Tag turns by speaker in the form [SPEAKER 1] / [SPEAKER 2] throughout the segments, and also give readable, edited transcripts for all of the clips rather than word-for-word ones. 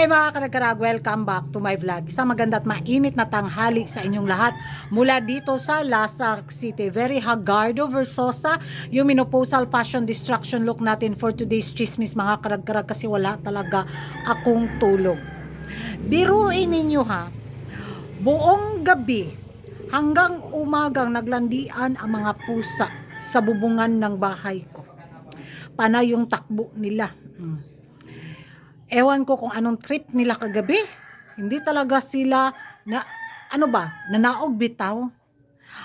[SPEAKER 1] Hey mga karag-karag, welcome back to my vlog. Isang maganda at mainit na tanghali sa inyong lahat mula dito sa Lasag City. Very Hagardo Versosa, yung menopausal fashion destruction look natin for today's chismis mga karag-karag kasi wala talaga akong tulog. Biruin ninyo ha, buong gabi hanggang umagang naglandian ang mga pusa sa bubungan ng bahay ko. Panay yung takbo nila. Ewan ko kung anong trip nila kagabi. Hindi talaga sila na nanaog bitaw.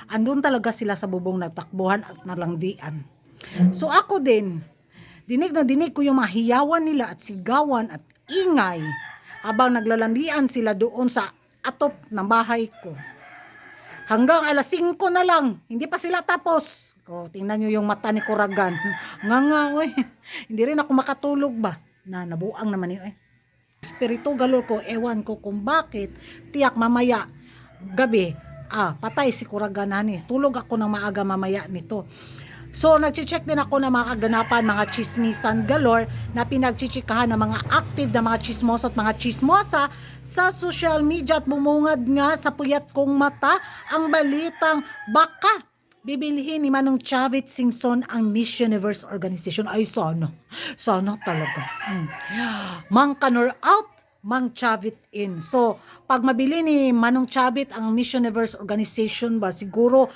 [SPEAKER 1] Andun talaga sila sa bubong nagtakbuhan at nalangdian. So ako din, dinig na dinig ko yung mahiyawan nila at sigawan at ingay habang naglalandian sila doon sa atop ng bahay ko. Hanggang alas 5 na lang, hindi pa sila tapos. Tingnan nyo yung mata ni Kuragan. Nga, hindi rin ako makatulog ba? Nabuang naman yun espiritu galor ko, ewan ko kung bakit tiyak mamaya gabi patay si Kuragan tulog ako ng maaga mamaya nito. So nagche-check din ako ng mga kaganapan, mga chismisan galore na pinagchichikahan ng mga active na mga chismoso at mga chismosa sa social media at bumungad nga sa puyat kong mata ang balitang baka bibilihin ni Manong Chavit Singson ang Miss Universe Organization. Ay, sana talaga. Mang Kanor out, Mang Chavit in. So, pag mabili ni Manong Chavit ang Miss Universe Organization ba, siguro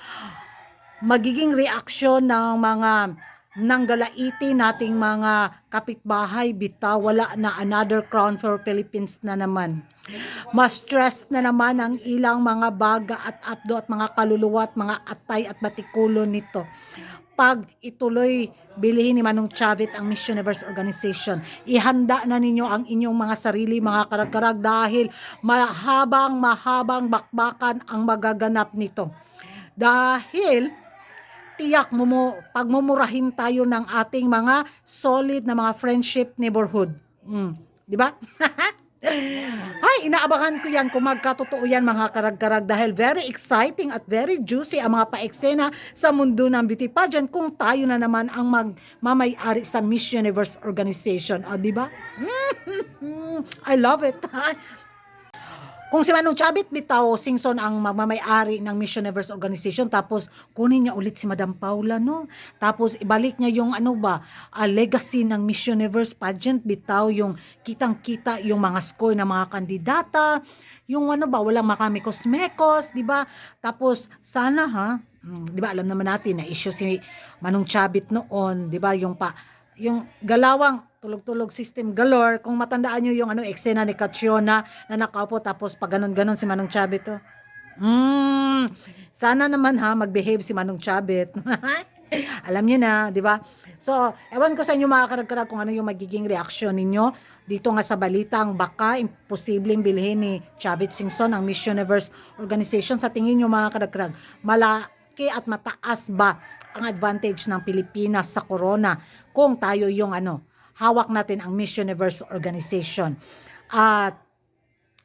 [SPEAKER 1] magiging reaksyon ng mga nanggalaiti nating mga kapitbahay, bitaw, wala na another crown for Philippines na naman. Mas stress na naman ang ilang mga baga at abdo at mga kaluluwa at mga atay at batikulo nito. Pag ituloy bilihin ni Manong Chavit ang Miss Universe Organization, ihanda na ninyo ang inyong mga sarili mga karag-karag dahil mahabang bakbakan ang magaganap nito. Dahil tiyak pagmumurahin tayo ng ating mga solid na mga friendship neighborhood. Di ba? Ay, inaabangan ko yan kung magkatotoo yan mga karag-karag dahil very exciting at very juicy ang mga paeksena sa mundo ng beauty pageant kung tayo na naman ang magmamay-ari sa Miss Universe Organization. Di ba? I love it. Kung si Manong Chavit bitaw Singson ang magmamay-ari ng Miss Universe Organization tapos kunin niya ulit si Madam Paula no. Tapos ibalik niya yung legacy ng Miss Universe pageant bitaw yung kitang-kita yung mga score ng mga kandidata, yung walang makamikos-mekos, di ba? Tapos sana di ba alam naman natin na issue si Manong Chavit noon, di ba? Yung galawang tulog-tulog system galore. Kung matandaan nyo yung eksena ni Catriona na nakaupo tapos pag ganon-ganon si Manong Chavit sana naman magbehave si Manong Chavit. Alam niyo na, di ba? So, ewan ko sa inyo mga karag-karag kung ano yung magiging reaksyon ninyo dito nga sa balitang baka imposibleng bilhin ni Chavit Singson ang Miss Universe Organization. Sa tingin nyo mga karag-karag, malaki at mataas ba ang advantage ng Pilipinas sa corona kung tayo yung hawak natin ang Miss Universe Organization? At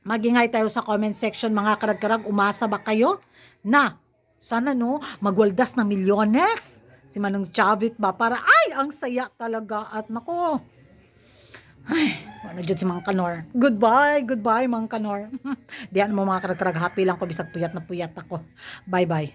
[SPEAKER 1] magingay tayo sa comment section mga karag-karag. Umasa ba kayo na sana magwaldas na milyones si Manong Chavit ba para ang saya talaga at nako wala dyan si Mang Kanor. Goodbye Mang Kanor. Diyan mo mga karag-karag, happy lang ko bisag puyat na puyat ako. Bye bye.